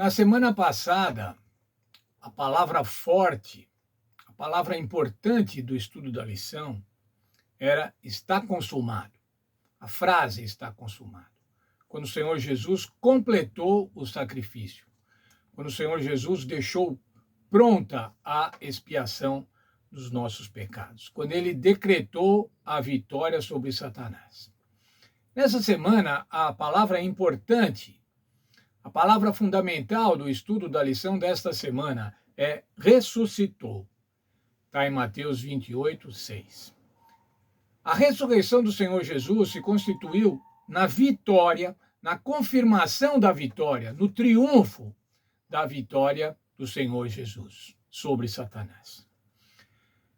Na semana passada, a palavra forte, a palavra importante do estudo da lição era está consumado. A frase está consumado. Quando o Senhor Jesus completou o sacrifício. Quando o Senhor Jesus deixou pronta a expiação dos nossos pecados. Quando ele decretou a vitória sobre Satanás. Nessa semana, a palavra importante, a palavra fundamental do estudo da lição desta semana é ressuscitou. Está em Mateus 28, 6. A ressurreição do Senhor Jesus se constituiu na vitória, na confirmação da vitória, no triunfo da vitória do Senhor Jesus sobre Satanás.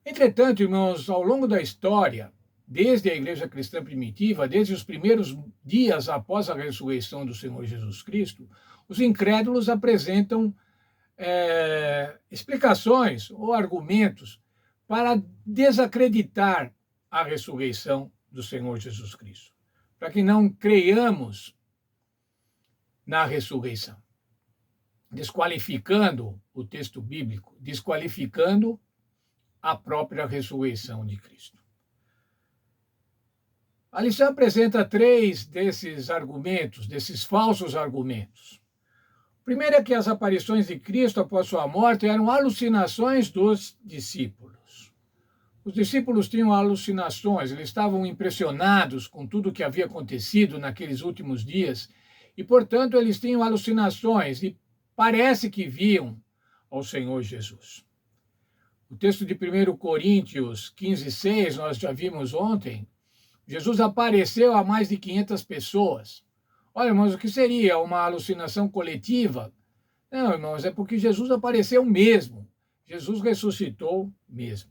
Entretanto, irmãos, ao longo da história, desde a igreja cristã primitiva, desde os primeiros dias após a ressurreição do Senhor Jesus Cristo, os incrédulos apresentam explicações ou argumentos para desacreditar a ressurreição do Senhor Jesus Cristo, para que não creiamos na ressurreição, desqualificando o texto bíblico, desqualificando a própria ressurreição de Cristo. A lição apresenta 3 desses argumentos, desses falsos argumentos. O primeiro é que as aparições de Cristo após sua morte eram alucinações dos discípulos. Os discípulos tinham alucinações, eles estavam impressionados com tudo o que havia acontecido naqueles últimos dias e, portanto, eles tinham alucinações e parece que viam ao Senhor Jesus. O texto de 1 Coríntios 15, 6, nós já vimos ontem, Jesus apareceu a mais de 500 pessoas. Olha, irmãos, o que seria uma alucinação coletiva? Não, irmãos, é porque Jesus apareceu mesmo. Jesus ressuscitou mesmo.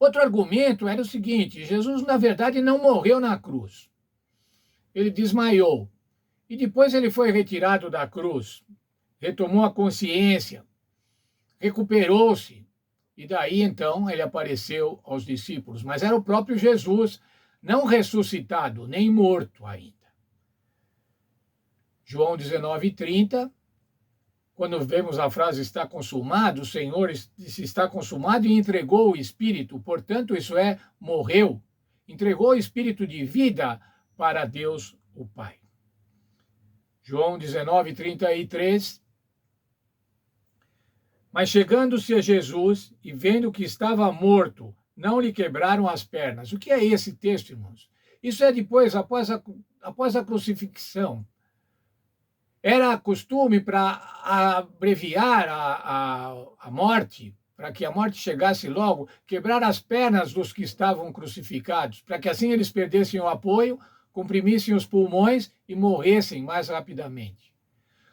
Outro argumento era o seguinte: Jesus, na verdade, não morreu na cruz. Ele desmaiou. E depois ele foi retirado da cruz, retomou a consciência, recuperou-se. E daí, então, ele apareceu aos discípulos. Mas era o próprio Jesus, não ressuscitado, nem morto ainda. João 19:30, quando vemos a frase está consumado, o Senhor disse está consumado e entregou o Espírito. Portanto, isso é, morreu. Entregou o Espírito de vida para Deus, o Pai. João 19:33. Mas chegando-se a Jesus e vendo que estava morto, não lhe quebraram as pernas. O que é esse texto, irmãos? Isso é depois, após a crucifixão. Era costume para abreviar a morte, para que a morte chegasse logo, quebrar as pernas dos que estavam crucificados, para que assim eles perdessem o apoio, comprimissem os pulmões e morressem mais rapidamente.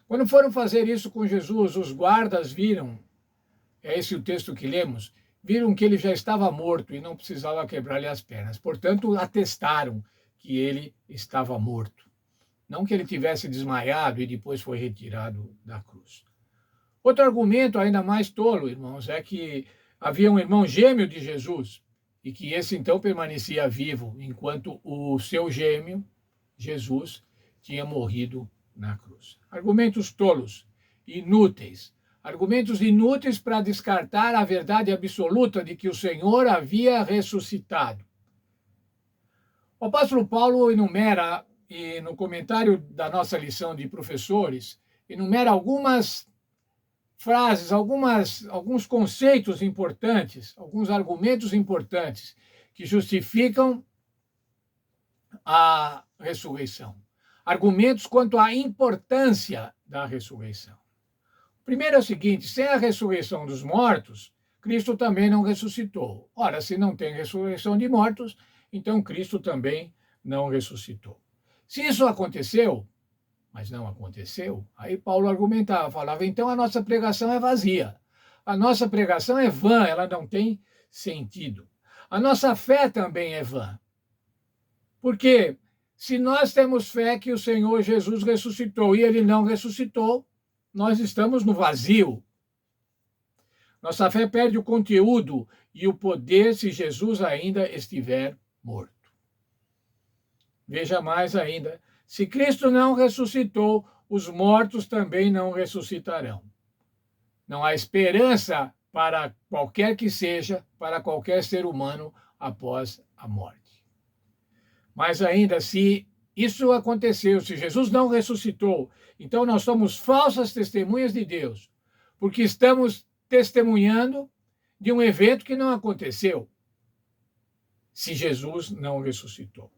Quando foram fazer isso com Jesus, os guardas viram, é esse o texto que lemos, viram que ele já estava morto e não precisava quebrar-lhe as pernas. Portanto, atestaram que ele estava morto. Não que ele tivesse desmaiado e depois foi retirado da cruz. Outro argumento ainda mais tolo, irmãos, é que havia um irmão gêmeo de Jesus e que esse então permanecia vivo, enquanto o seu gêmeo, Jesus, tinha morrido na cruz. Argumentos tolos, inúteis. Argumentos inúteis para descartar a verdade absoluta de que o Senhor havia ressuscitado. O apóstolo Paulo enumera, e no comentário da nossa lição de professores, enumera algumas frases, alguns conceitos importantes, alguns argumentos importantes que justificam a ressurreição. Argumentos quanto à importância da ressurreição. O primeiro é o seguinte: sem a ressurreição dos mortos, Cristo também não ressuscitou. Ora, se não tem ressurreição de mortos, então Cristo também não ressuscitou. Se isso aconteceu, mas não aconteceu, aí Paulo argumentava, falava, então a nossa pregação é vazia. A nossa pregação é vã, ela não tem sentido. A nossa fé também é vã. Porque se nós temos fé que o Senhor Jesus ressuscitou e ele não ressuscitou, nós estamos no vazio. Nossa fé perde o conteúdo e o poder se Jesus ainda estiver morto. Veja mais ainda, se Cristo não ressuscitou, os mortos também não ressuscitarão. Não há esperança para qualquer que seja, para qualquer ser humano após a morte. Mas ainda, se isso aconteceu, se Jesus não ressuscitou, então nós somos falsas testemunhas de Deus, porque estamos testemunhando de um evento que não aconteceu, se Jesus não ressuscitou.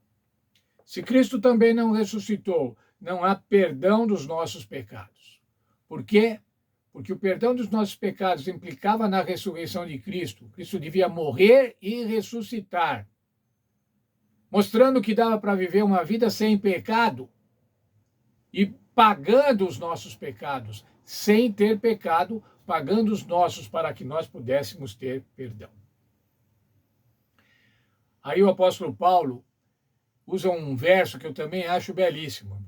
Se Cristo também não ressuscitou, não há perdão dos nossos pecados. Por quê? Porque o perdão dos nossos pecados implicava na ressurreição de Cristo. Cristo devia morrer e ressuscitar, mostrando que dava para viver uma vida sem pecado e pagando os nossos pecados, sem ter pecado, pagando os nossos para que nós pudéssemos ter perdão. Aí o apóstolo Paulo usa um verso que eu também acho belíssimo.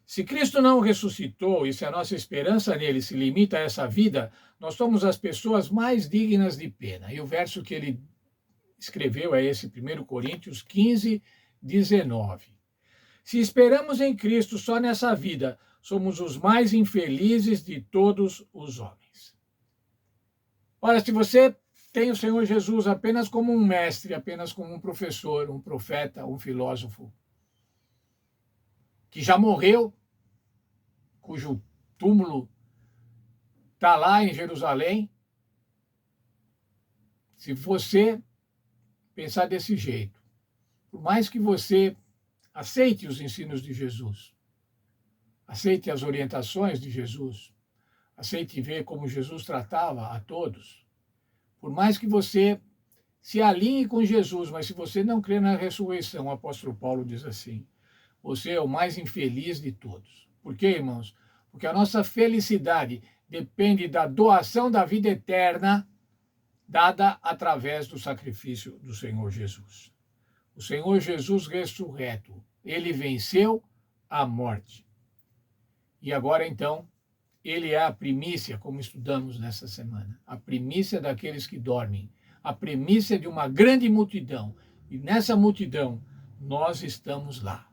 Se Cristo não ressuscitou e se a nossa esperança nele se limita a essa vida, nós somos as pessoas mais dignas de pena. E o verso que ele escreveu é esse, 1 Coríntios 15, 19. Se esperamos em Cristo só nessa vida, somos os mais infelizes de todos os homens. Ora, se você tem o Senhor Jesus apenas como um mestre, apenas como um professor, um profeta, um filósofo, que já morreu, cujo túmulo está lá em Jerusalém, se você pensar desse jeito, por mais que você aceite os ensinos de Jesus, aceite as orientações de Jesus, aceite ver como Jesus tratava a todos, por mais que você se alinhe com Jesus, mas se você não crê na ressurreição, o apóstolo Paulo diz assim, você é o mais infeliz de todos. Por quê, irmãos? Porque a nossa felicidade depende da doação da vida eterna dada através do sacrifício do Senhor Jesus. O Senhor Jesus ressurreto, ele venceu a morte. E agora, então, ele é a primícia, como estudamos nessa semana, a primícia daqueles que dormem, a primícia de uma grande multidão. E nessa multidão, nós estamos lá.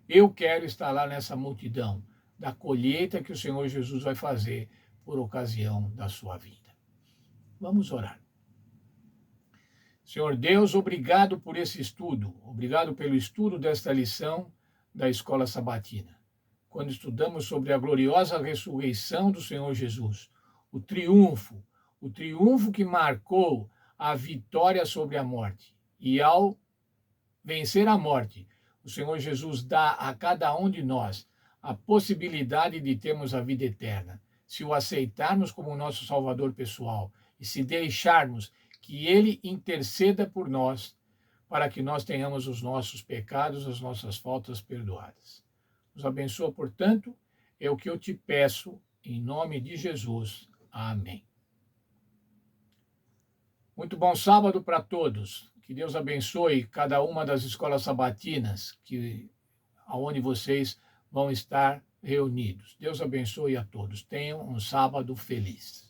Eu quero estar lá nessa multidão da colheita que o Senhor Jesus vai fazer por ocasião da sua vida. Vamos orar. Senhor Deus, obrigado por esse estudo, obrigado pelo estudo desta lição da Escola Sabatina, quando estudamos sobre a gloriosa ressurreição do Senhor Jesus, o triunfo que marcou a vitória sobre a morte. E ao vencer a morte, o Senhor Jesus dá a cada um de nós a possibilidade de termos a vida eterna, se o aceitarmos como nosso Salvador pessoal e se deixarmos que Ele interceda por nós para que nós tenhamos os nossos pecados, as nossas faltas perdoadas. Nos abençoa, portanto, é o que eu te peço, em nome de Jesus. Amém. Muito bom sábado para todos. Que Deus abençoe cada uma das escolas sabatinas aonde vocês vão estar reunidos. Deus abençoe a todos. Tenham um sábado feliz.